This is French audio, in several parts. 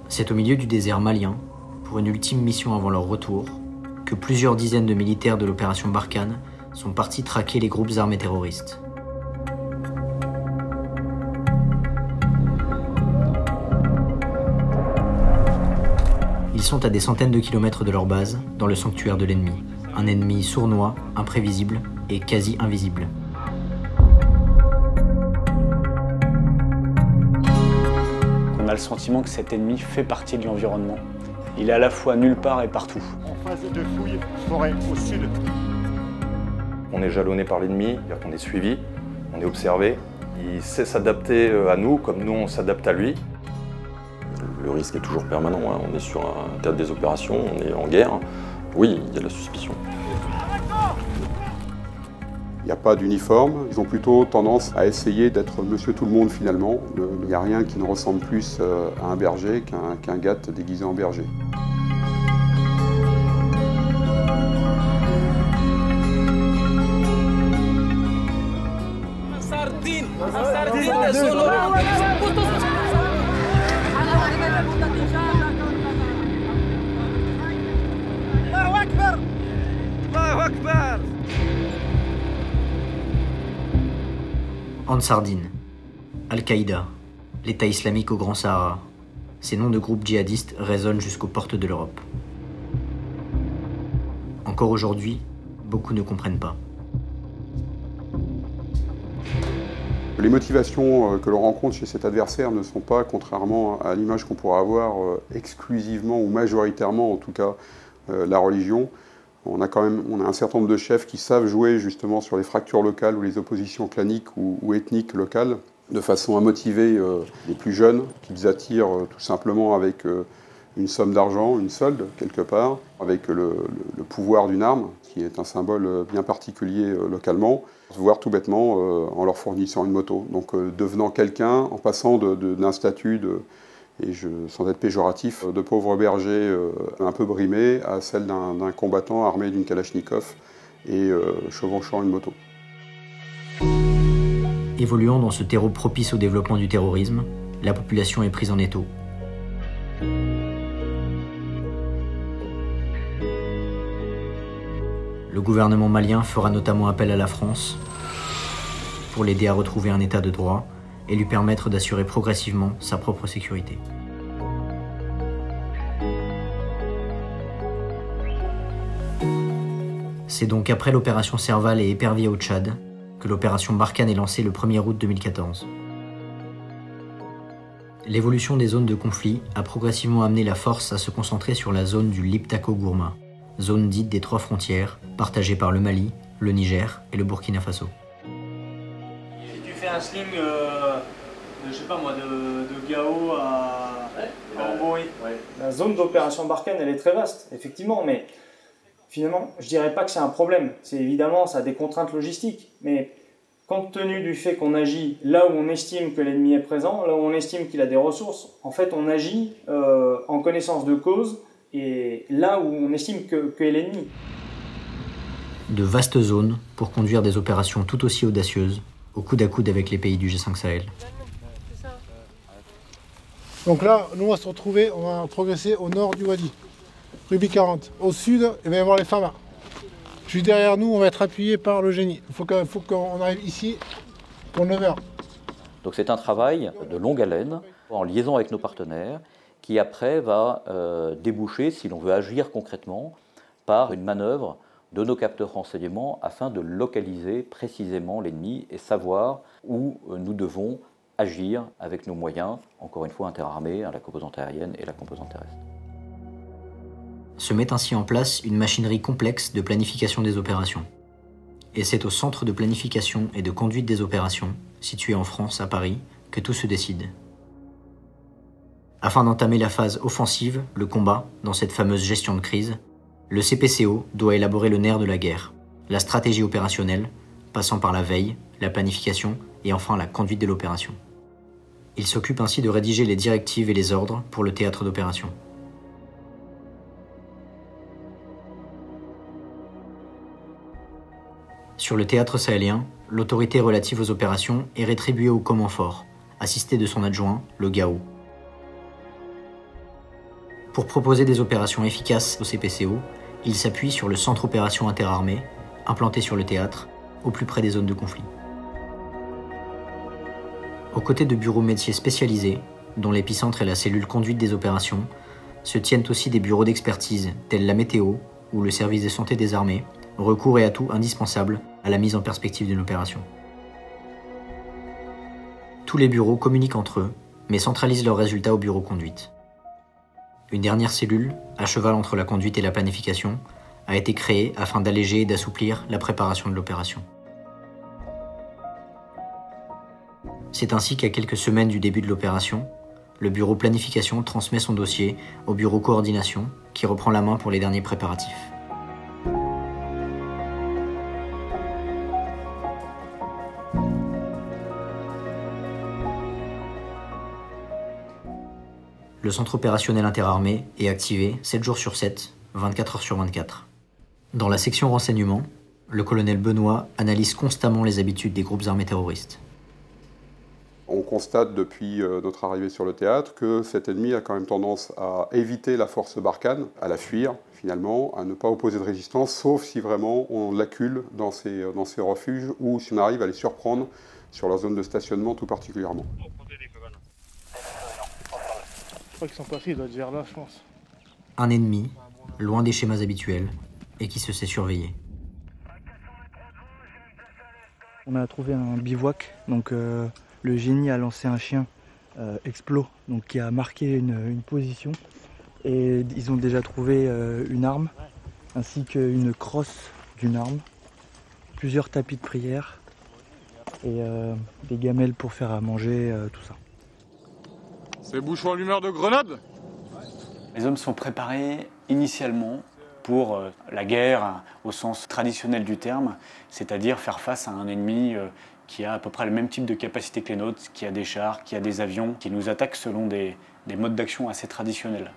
C'est au milieu du désert malien, pour une ultime mission avant leur retour, que plusieurs dizaines de militaires de l'opération Barkhane sont partis traquer les groupes armés terroristes. Ils sont à des centaines de kilomètres de leur base, dans le sanctuaire de l'ennemi. Un ennemi sournois, imprévisible et quasi invisible. On a le sentiment que cet ennemi fait partie de l'environnement. Il est à la fois nulle part et partout. En phase de fouille, forêt au sud. On est jalonné par l'ennemi, c'est-à-dire qu'on est suivi, on est observé. Il sait s'adapter à nous comme nous on s'adapte à lui. Le risque est toujours permanent, hein. On est sur un théâtre des opérations, on est en guerre. Oui, il y a de la suspicion. Il n'y a pas d'uniforme, ils ont plutôt tendance à essayer d'être monsieur tout le monde finalement. Il n'y a rien qui ne ressemble plus à un berger qu'un gars déguisé en berger. Ansardine, Al-Qaïda, l'État islamique au Grand Sahara. Ces noms de groupes djihadistes résonnent jusqu'aux portes de l'Europe. Encore aujourd'hui, beaucoup ne comprennent pas. Les motivations que l'on rencontre chez cet adversaire ne sont pas, contrairement à l'image qu'on pourrait avoir, exclusivement ou majoritairement en tout cas, la religion. On a un certain nombre de chefs qui savent jouer justement sur les fractures locales ou les oppositions claniques ou ethniques locales, de façon à motiver les plus jeunes, qu'ils attirent tout simplement avec une somme d'argent, une solde quelque part, avec le pouvoir d'une arme, qui est un symbole bien particulier localement, voire tout bêtement en leur fournissant une moto. Donc devenant quelqu'un, en passant d'un statut sans être péjoratif, de pauvre berger un peu brimé à celle d'un combattant armé d'une Kalachnikov et chevauchant une moto. Évoluant dans ce terreau propice au développement du terrorisme, la population est prise en étau. Le gouvernement malien fera notamment appel à la France pour l'aider à retrouver un état de droit et lui permettre d'assurer progressivement sa propre sécurité. C'est donc après l'opération Serval et Épervier au Tchad que l'opération Barkhane est lancée le 1er août 2014. L'évolution des zones de conflit a progressivement amené la force à se concentrer sur la zone du Liptako-Gourma, zone dite des 3 frontières, partagée par le Mali, le Niger et le Burkina Faso. Si tu fais un sling, je sais pas moi, de Gao à Bamboi. La zone d'opération Barkhane, elle est très vaste, effectivement, mais finalement, je dirais pas que c'est un problème. C'est évidemment, ça a des contraintes logistiques, mais compte tenu du fait qu'on agit là où on estime que l'ennemi est présent, là où on estime qu'il a des ressources, en fait, on agit en connaissance de cause et là où on estime qu'est l'ennemi. De vastes zones pour conduire des opérations tout aussi audacieuses, au coude à coude avec les pays du G5 Sahel. Donc là, nous on va se retrouver, on va progresser au nord du Wadi, Ruby 40. Au sud, il va y avoir les Famas. Juste derrière nous, on va être appuyé par le génie. Il faut qu'on arrive ici pour 9 heures. Donc c'est un travail de longue haleine, en liaison avec nos partenaires, qui après va déboucher, si l'on veut agir concrètement, par une manœuvre de nos capteurs renseignements afin de localiser précisément l'ennemi et savoir où nous devons agir avec nos moyens, encore une fois interarmés, la composante aérienne et la composante terrestre. Se met ainsi en place une machinerie complexe de planification des opérations. Et c'est au centre de planification et de conduite des opérations, situé en France, à Paris, que tout se décide. Afin d'entamer la phase offensive, le combat, dans cette fameuse gestion de crise, le CPCO doit élaborer le nerf de la guerre, la stratégie opérationnelle, passant par la veille, la planification et enfin la conduite de l'opération. Il s'occupe ainsi de rédiger les directives et les ordres pour le théâtre d'opération. Sur le théâtre sahélien, l'autorité relative aux opérations est rétribuée au Commandfort, assisté de son adjoint, le GAO. Pour proposer des opérations efficaces au CPCO, il s'appuie sur le centre opération interarmées, implanté sur le théâtre, au plus près des zones de conflit. Aux côtés de bureaux métiers spécialisés, dont l'épicentre est la cellule conduite des opérations, se tiennent aussi des bureaux d'expertise tels la météo ou le service de santé des armées, recours et atout indispensable à la mise en perspective d'une opération. Tous les bureaux communiquent entre eux, mais centralisent leurs résultats au bureau conduite. Une dernière cellule, à cheval entre la conduite et la planification, a été créée afin d'alléger et d'assouplir la préparation de l'opération. C'est ainsi qu'à quelques semaines du début de l'opération, le bureau planification transmet son dossier au bureau coordination qui reprend la main pour les derniers préparatifs. Le centre opérationnel interarmé est activé 7 jours sur 7, 24 heures sur 24. Dans la section renseignement, le colonel Benoît analyse constamment les habitudes des groupes armés terroristes. On constate depuis notre arrivée sur le théâtre que cet ennemi a quand même tendance à éviter la force Barkhane, à la fuir finalement, à ne pas opposer de résistance, sauf si vraiment on l'accule dans ses refuges ou si on arrive à les surprendre sur leur zone de stationnement tout particulièrement. Je crois qu'ils sont passés, ils doivent être vers là, je pense. Un ennemi, loin des schémas habituels, et qui se sait surveiller. On a trouvé un bivouac, donc le génie a lancé un chien explos, donc qui a marqué une position. Et ils ont déjà trouvé une arme, ainsi qu'une crosse d'une arme, plusieurs tapis de prière et des gamelles pour faire à manger, tout ça. C'est bouchon allumeur de grenade. Les hommes sont préparés initialement pour la guerre au sens traditionnel du terme, c'est-à-dire faire face à un ennemi qui a à peu près le même type de capacité que les nôtres, qui a des chars, qui a des avions, qui nous attaquent selon des modes d'action assez traditionnels.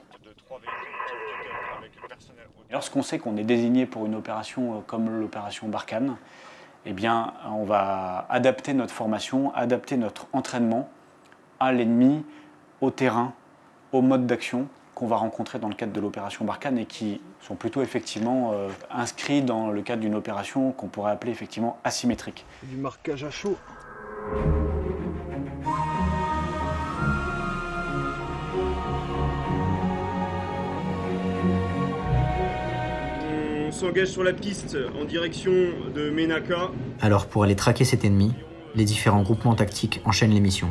Lorsqu'on sait qu'on est désigné pour une opération comme l'opération Barkhane, eh bien, on va adapter notre formation, adapter notre entraînement à l'ennemi, au terrain, au mode d'action qu'on va rencontrer dans le cadre de l'opération Barkhane et qui sont plutôt effectivement inscrits dans le cadre d'une opération qu'on pourrait appeler effectivement asymétrique. Du marquage à chaud. On s'engage sur la piste en direction de Ménaka. Alors pour aller traquer cet ennemi, les différents groupements tactiques enchaînent les missions.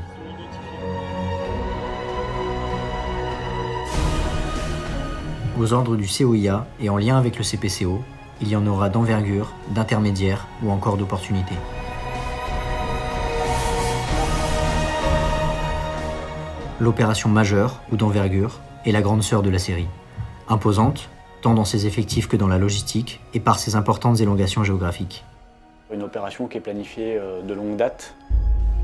Aux ordres du COIA et en lien avec le CPCO, il y en aura d'envergure, d'intermédiaire ou encore d'opportunité. L'opération majeure ou d'envergure est la grande sœur de la série. Imposante, tant dans ses effectifs que dans la logistique et par ses importantes élongations géographiques. Une opération qui est planifiée de longue date,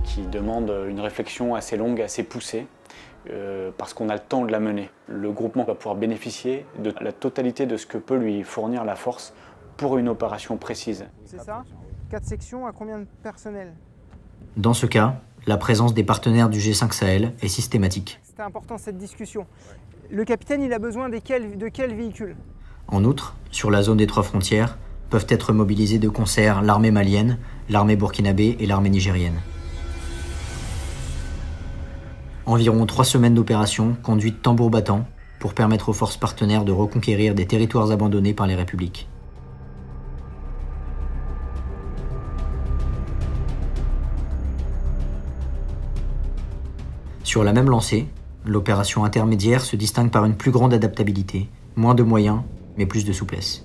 qui demande une réflexion assez longue, assez poussée, parce qu'on a le temps de la mener. Le groupement va pouvoir bénéficier de la totalité de ce que peut lui fournir la force pour une opération précise. C'est ça? 4 sections à combien de personnel? Dans ce cas, la présence des partenaires du G5 Sahel est systématique. C'était important cette discussion. Le capitaine, il a besoin de quel véhicule? En outre, sur la zone des 3 frontières, peuvent être mobilisés de concert l'armée malienne, l'armée burkinabé et l'armée nigérienne. Environ 3 semaines d'opération conduite tambour battant pour permettre aux forces partenaires de reconquérir des territoires abandonnés par les républiques. Sur la même lancée, l'opération intermédiaire se distingue par une plus grande adaptabilité, moins de moyens, mais plus de souplesse.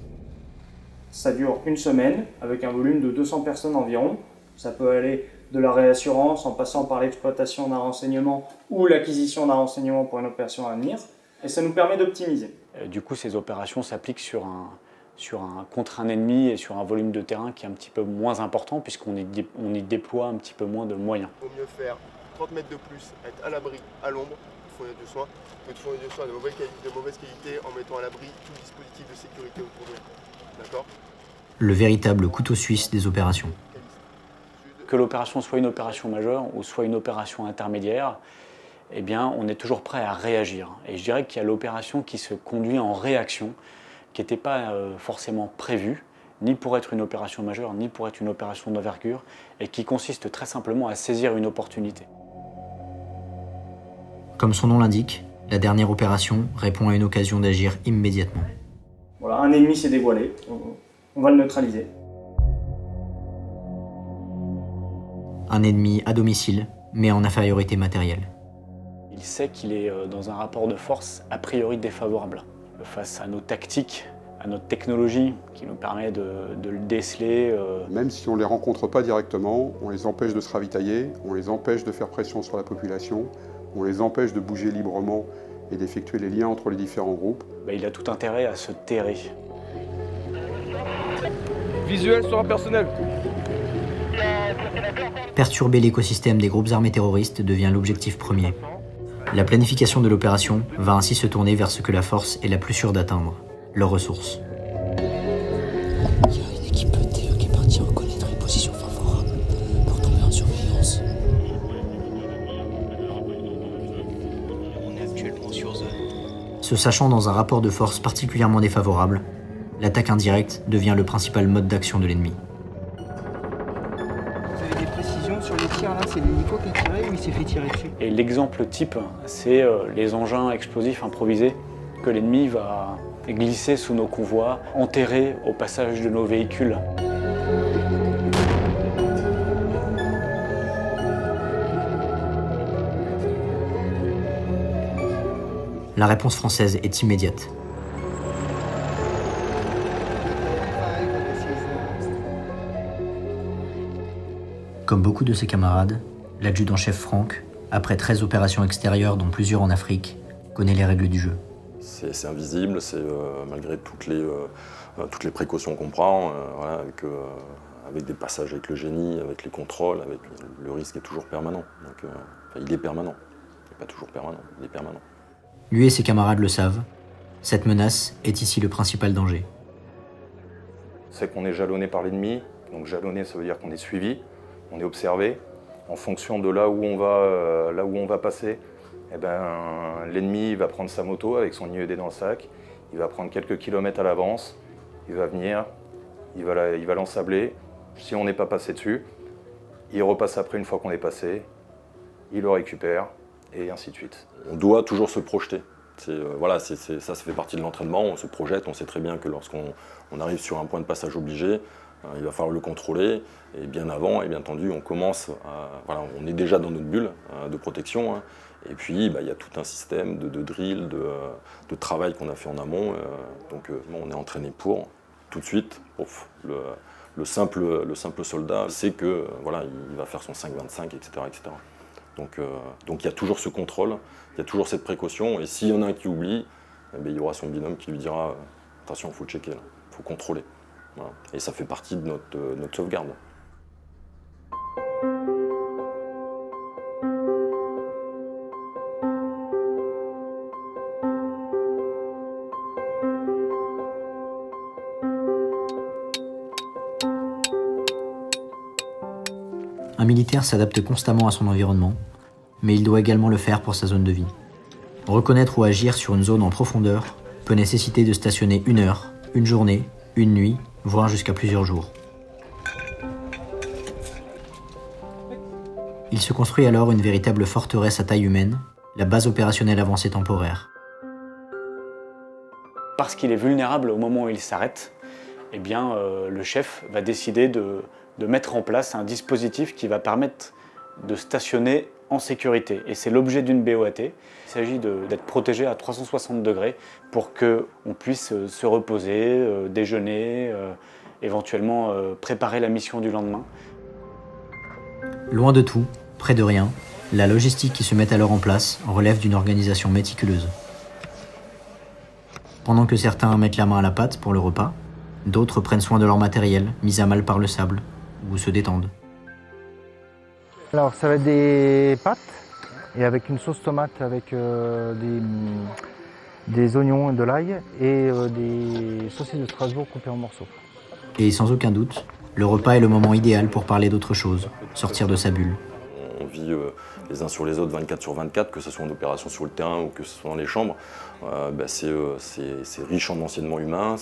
Ça dure une semaine, avec un volume de 200 personnes environ. Ça peut aller de la réassurance en passant par l'exploitation d'un renseignement ou l'acquisition d'un renseignement pour une opération à venir. Et ça nous permet d'optimiser. Du coup, ces opérations s'appliquent contre un ennemi et sur un volume de terrain qui est un petit peu moins important puisqu'on y déploie un petit peu moins de moyens. Il vaut mieux faire 30 mètres de plus, être à l'abri, à l'ombre, de fournir du soin, que de fournir du soin de mauvaise qualité en mettant à l'abri tout dispositif de sécurité autour de nous. D'accord ? Le véritable couteau suisse des opérations. Que l'opération soit une opération majeure ou soit une opération intermédiaire, eh bien, on est toujours prêt à réagir. Et je dirais qu'il y a l'opération qui se conduit en réaction, qui n'était pas forcément prévue, ni pour être une opération majeure, ni pour être une opération d'envergure, et qui consiste très simplement à saisir une opportunité. Comme son nom l'indique, la dernière opération répond à une occasion d'agir immédiatement. Voilà, un ennemi s'est dévoilé, on va le neutraliser. Un ennemi à domicile, mais en infériorité matérielle. Il sait qu'il est dans un rapport de force a priori défavorable. Face à nos tactiques, à notre technologie qui nous permet de le déceler. Même si on ne les rencontre pas directement, on les empêche de se ravitailler, on les empêche de faire pression sur la population, on les empêche de bouger librement et d'effectuer les liens entre les différents groupes. Il a tout intérêt à se terrer. Visuel sur un personnel. Perturber l'écosystème des groupes armés terroristes devient l'objectif premier. La planification de l'opération va ainsi se tourner vers ce que la force est la plus sûre d'atteindre, leurs ressources. Il y a une équipe TE qui est partie reconnaître une position favorable pour tomber en surveillance. On est actuellement sur zone. Se sachant dans un rapport de force particulièrement défavorable, l'attaque indirecte devient le principal mode d'action de l'ennemi. Vous avez des précisions sur les tirs là? C'est l'hélico qui a tiré ou il s'est fait tirer dessus? Et l'exemple type, c'est les engins explosifs improvisés que l'ennemi va glisser sous nos convois, enterrer au passage de nos véhicules. La réponse française est immédiate. Comme beaucoup de ses camarades, l'adjudant-chef Franck, après 13 opérations extérieures dont plusieurs en Afrique, connaît les règles du jeu. C'est invisible, c'est malgré toutes les précautions qu'on prend, voilà, avec des passages avec le génie, avec les contrôles, le risque est toujours permanent. Donc, il est permanent. Il n'est pas toujours permanent, il est permanent. Lui et ses camarades le savent, cette menace est ici le principal danger. C'est qu'on est jalonné par l'ennemi, donc jalonné ça veut dire qu'on est suivi, on est observé. En fonction de là où on va passer, eh ben, l'ennemi va prendre sa moto avec son IED dans le sac, il va prendre quelques kilomètres à l'avance, il va venir, il va l'ensabler. Si on n'est pas passé dessus, il repasse après une fois qu'on est passé, il le récupère, et ainsi de suite. On doit toujours se projeter. Voilà, ça fait partie de l'entraînement, on se projette, on sait très bien que lorsqu'on arrive sur un point de passage obligé, il va falloir le contrôler, et bien avant, et bien entendu, on commence, voilà, on est déjà dans notre bulle de protection, hein, et puis il y a tout un système de drill, de travail qu'on a fait en amont, donc on est entraîné pour, tout de suite, le simple soldat sait que voilà, il va faire son 5,25, etc., etc. Donc il y a toujours ce contrôle, il y a toujours cette précaution, et s'il y en a un qui oublie, il y aura son binôme qui lui dira « attention, il faut checker, il faut contrôler ». Voilà. Et ça fait partie de notre sauvegarde. Un militaire s'adapte constamment à son environnement, mais il doit également le faire pour sa zone de vie. Reconnaître ou agir sur une zone en profondeur peut nécessiter de stationner 1 heure, une journée, une nuit, voire jusqu'à plusieurs jours. Il se construit alors une véritable forteresse à taille humaine, la base opérationnelle avancée temporaire. Parce qu'il est vulnérable au moment où il s'arrête, eh bien, le chef va décider de mettre en place un dispositif qui va permettre de stationner en sécurité. Et c'est l'objet d'une BOAT. Il s'agit d'être protégé à 360 degrés pour qu'on puisse se reposer, déjeuner, éventuellement préparer la mission du lendemain. Loin de tout, près de rien, la logistique qui se met alors en place relève d'une organisation méticuleuse. Pendant que certains mettent la main à la pâte pour le repas, d'autres prennent soin de leur matériel, mis à mal par le sable, ou se détendent. Alors ça va être des pâtes, et avec une sauce tomate avec des oignons et de l'ail, et des saucisses de Strasbourg coupées en morceaux. Et sans aucun doute, le repas est le moment idéal pour parler d'autre chose, sortir de sa bulle. On vit les uns sur les autres 24 sur 24, que ce soit en opération sur le terrain ou que ce soit dans les chambres. C'est riche en enseignements humains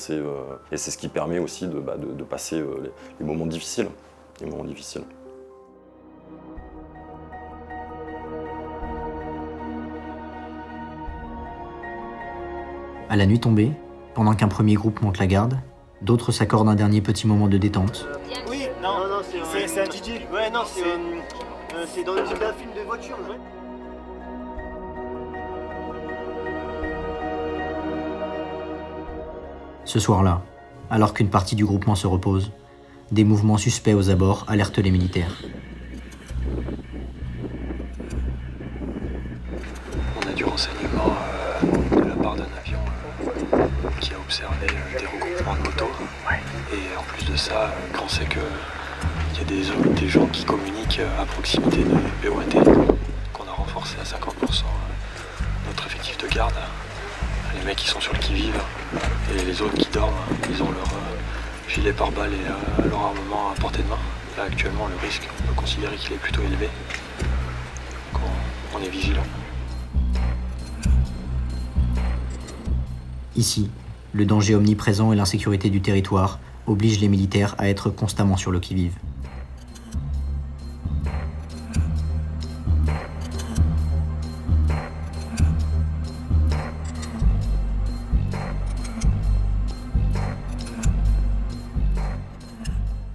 et c'est ce qui permet aussi de passer les moments difficiles. À la nuit tombée, pendant qu'un premier groupe monte la garde, d'autres s'accordent un dernier petit moment de détente. Oui, non, c'est un DJ. Ouais, non, c'est dans un film de voiture. Ouais. Ce soir-là, alors qu'une partie du groupement se repose, des mouvements suspects aux abords alertent les militaires. On a du renseignement de la part d'un avion qui a observé des regroupements de motos. Et en plus de ça, on sait qu'il y a des gens qui communiquent à proximité de BOAT, qu'on a renforcé à 50% notre effectif de garde. Les mecs qui sont sur le qui-vive et les autres qui dorment, ils ont leur gilet pare-balles et leur armement à portée de main. Là actuellement le risque, on peut considérer qu'il est plutôt élevé. Donc on est vigilant. Ici, le danger omniprésent et l'insécurité du territoire obligent les militaires à être constamment sur le qui-vive.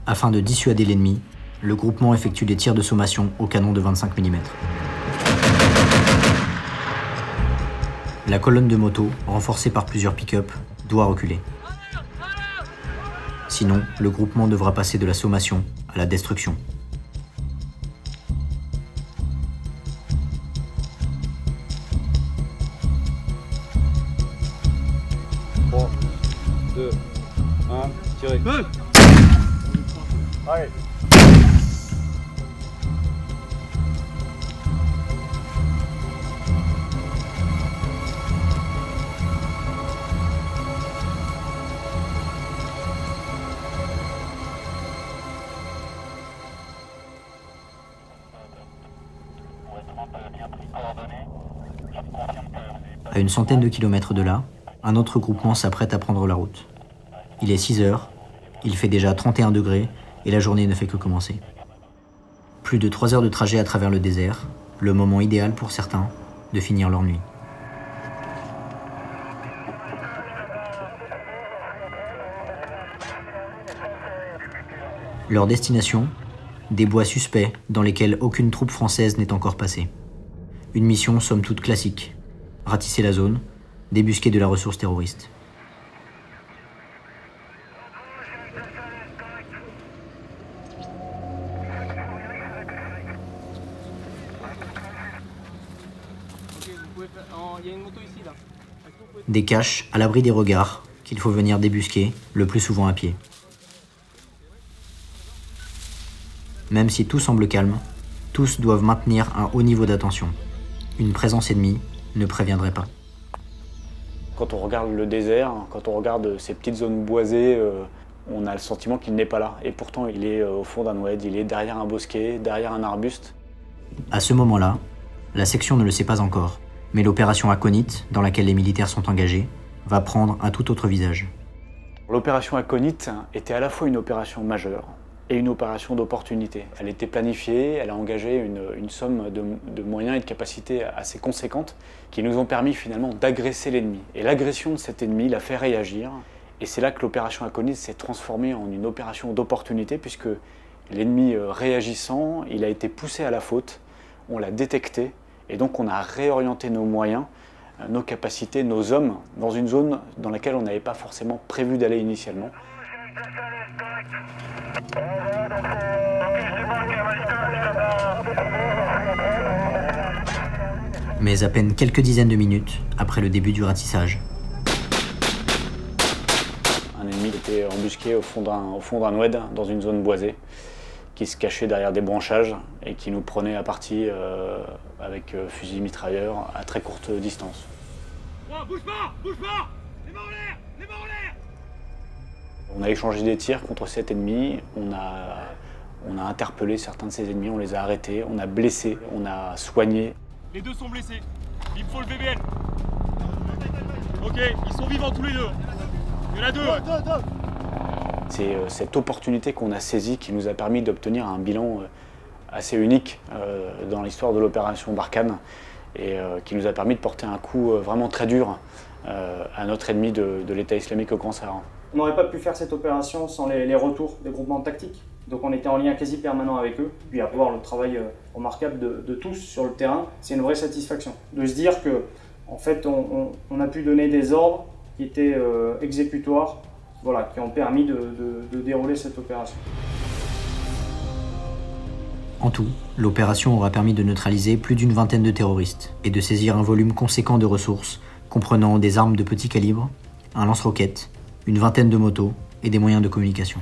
Afin de dissuader l'ennemi, le groupement effectue des tirs de sommation au canon de 25 mm. La colonne de motos, renforcée par plusieurs pick-up, doit reculer. Sinon, le groupement devra passer de la sommation à la destruction. Trois, 2, 1, tirez. Allez. À une centaine de kilomètres de là, un autre groupement s'apprête à prendre la route. Il est 6 heures, il fait déjà 31 degrés et la journée ne fait que commencer. Plus de 3 heures de trajet à travers le désert, le moment idéal pour certains de finir leur nuit. Leur destination, des bois suspects dans lesquels aucune troupe française n'est encore passée. Une mission somme toute classique. Ratisser la zone, débusquer de la ressource terroriste. Des caches à l'abri des regards qu'il faut venir débusquer, le plus souvent à pied. Même si tout semble calme, tous doivent maintenir un haut niveau d'attention. Une présence ennemie ne préviendrait pas. Quand on regarde le désert, quand on regarde ces petites zones boisées, on a le sentiment qu'il n'est pas là. Et pourtant, il est au fond d'un oued, il est derrière un bosquet, derrière un arbuste. À ce moment-là, la section ne le sait pas encore, mais l'opération Aconite, dans laquelle les militaires sont engagés, va prendre un tout autre visage. L'opération Aconite était à la fois une opération majeure et une opération d'opportunité. Elle était planifiée, elle a engagé une somme de moyens et de capacités assez conséquentes qui nous ont permis finalement d'agresser l'ennemi. Et l'agression de cet ennemi l'a fait réagir. Et c'est là que l'opération Aconite s'est transformée en une opération d'opportunité puisque l'ennemi réagissant, il a été poussé à la faute, on l'a détecté et donc on a réorienté nos moyens, nos capacités, nos hommes dans une zone dans laquelle on n'avait pas forcément prévu d'aller initialement. Mais à peine quelques dizaines de minutes après le début du ratissage. Un ennemi était embusqué au fond d'un oued, dans une zone boisée, qui se cachait derrière des branchages et qui nous prenait à partie avec fusil mitrailleur à très courte distance. Oh, bouge pas! Bouge pas! Les mains en l'air! Les mains en l'air! On a échangé des tirs contre cet ennemi, On a interpellé certains de ses ennemis, on les a arrêtés, on a blessé, on a soigné. Les deux sont blessés. Il me faut le VBN. Ok, ils sont vivants tous les deux. Il y en a deux. C'est cette opportunité qu'on a saisie qui nous a permis d'obtenir un bilan assez unique dans l'histoire de l'opération Barkhane et qui nous a permis de porter un coup vraiment très dur à notre ennemi de l'État islamique au Grand Sahara. On n'aurait pas pu faire cette opération sans les retours des groupements tactiques. Donc on était en lien quasi permanent avec eux. Puis à voir le travail remarquable de tous sur le terrain, c'est une vraie satisfaction. De se dire que, en fait, on a pu donner des ordres qui étaient exécutoires, voilà, qui ont permis de dérouler cette opération. En tout, l'opération aura permis de neutraliser plus d'une vingtaine de terroristes et de saisir un volume conséquent de ressources, comprenant des armes de petit calibre, un lance-roquettes, une vingtaine de motos et des moyens de communication.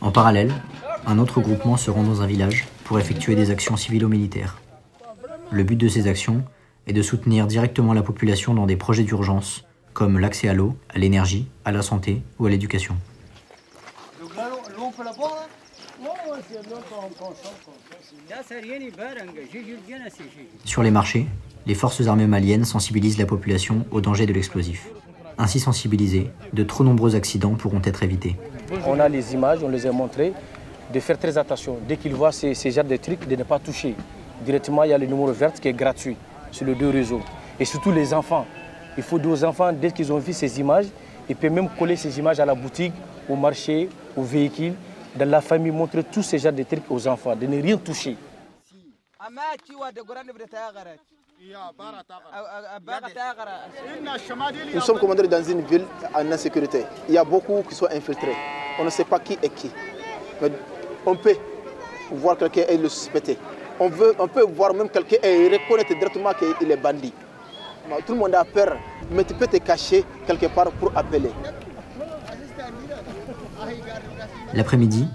En parallèle, un autre groupement se rend dans un village pour effectuer des actions civilo-militaires. Le but de ces actions est de soutenir directement la population dans des projets d'urgence, comme l'accès à l'eau, à l'énergie, à la santé ou à l'éducation. Sur les marchés, les forces armées maliennes sensibilisent la population au danger de l'explosif. Ainsi sensibilisés, de trop nombreux accidents pourront être évités. On a les images, on les a montrées, de faire très attention. Dès qu'ils voient ces genres de trucs, de ne pas toucher. Directement, il y a le numéro vert qui est gratuit sur les deux réseaux. Et surtout les enfants. Il faut dire aux enfants, dès qu'ils ont vu ces images, ils peuvent même coller ces images à la boutique, au marché, au véhicule, dans la famille, montrer tous ces genres de trucs aux enfants, de ne rien toucher. Nous sommes commandés dans une ville en insécurité. Il y a beaucoup qui sont infiltrés. On ne sait pas qui est qui. Mais on peut voir quelqu'un et le suspecter. On peut voir même quelqu'un et reconnaître directement qu'il est bandit. Tout le monde a peur, mais tu peux te cacher quelque part pour appeler. L'après-midi,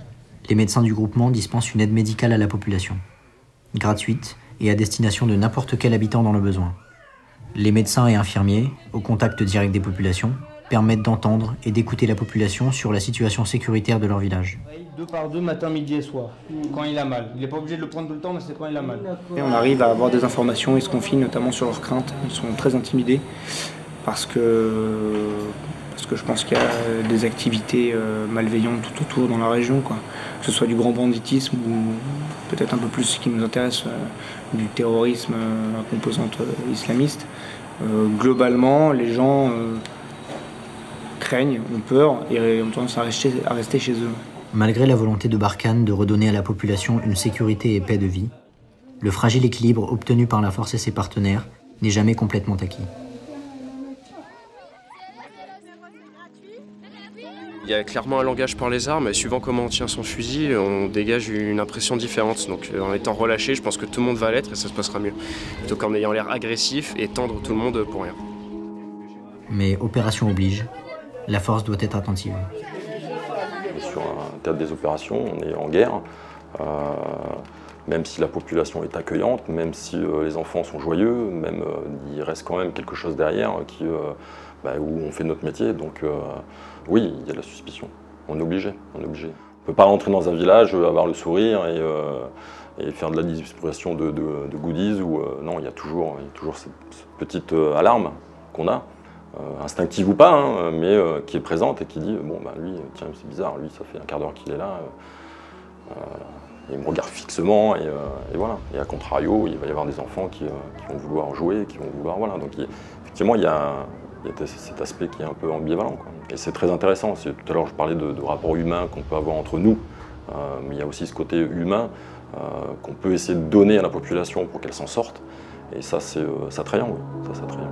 les médecins du groupement dispensent une aide médicale à la population, gratuite et à destination de n'importe quel habitant dans le besoin. Les médecins et infirmiers, au contact direct des populations, permettent d'entendre et d'écouter la population sur la situation sécuritaire de leur village. 2 par 2, matin, midi et soir, quand il a mal. Il n'est pas obligé de le prendre tout le temps, mais c'est quand il a mal. Et on arrive à avoir des informations et se confient notamment sur leurs craintes. Ils sont très intimidés parce que je pense qu'il y a des activités malveillantes tout autour dans la région, quoi. Que ce soit du grand banditisme ou peut-être un peu plus ce qui nous intéresse, du terrorisme à composante islamiste. Globalement, les gens craignent, ont peur et ont tendance à rester chez eux. Malgré la volonté de Barkhane de redonner à la population une sécurité et paix de vie, le fragile équilibre obtenu par la force et ses partenaires n'est jamais complètement acquis. Il y a clairement un langage par les armes et suivant comment on tient son fusil, on dégage une impression différente. Donc en étant relâché, je pense que tout le monde va l'être et ça se passera mieux. Plutôt qu'en ayant l'air agressif et tendre tout le monde pour rien. Mais opération oblige, la force doit être attentive. Sur un théâtre des opérations, on est en guerre. Même si la population est accueillante, même si les enfants sont joyeux, même il reste quand même quelque chose derrière où on fait notre métier. Donc oui, il y a de la suspicion. On est obligé. On ne peut pas rentrer dans un village, avoir le sourire et faire de la distribution de goodies. Non, il y a toujours cette petite alarme qu'on a, instinctive ou pas, hein, mais qui est présente et qui dit bon, lui, tiens, c'est bizarre, lui, ça fait un quart d'heure qu'il est là. Il me regarde fixement et voilà. Et à contrario, il va y avoir des enfants qui vont vouloir jouer, qui vont vouloir... Voilà. Donc effectivement, il y a cet aspect qui est un peu ambivalent, quoi. Et c'est très intéressant. Tout à l'heure, je parlais de rapports humains qu'on peut avoir entre nous, mais il y a aussi ce côté humain qu'on peut essayer de donner à la population pour qu'elle s'en sorte. Et ça, c'est attrayant, oui. Ça, c'est attrayant.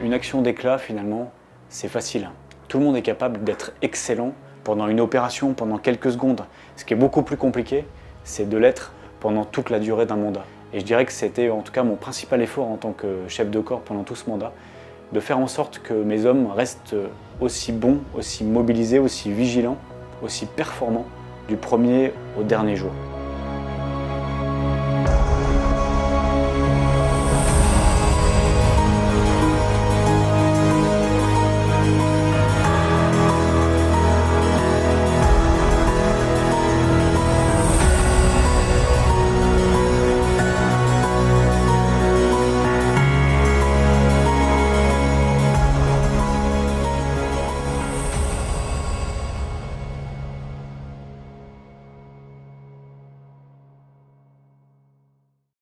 Une action d'éclat, finalement, c'est facile. Tout le monde est capable d'être excellent pendant une opération, pendant quelques secondes. Ce qui est beaucoup plus compliqué, c'est de l'être pendant toute la durée d'un mandat. Et je dirais que c'était en tout cas mon principal effort en tant que chef de corps pendant tout ce mandat. de faire en sorte que mes hommes restent aussi bons, aussi mobilisés, aussi vigilants, aussi performants du premier au dernier jour.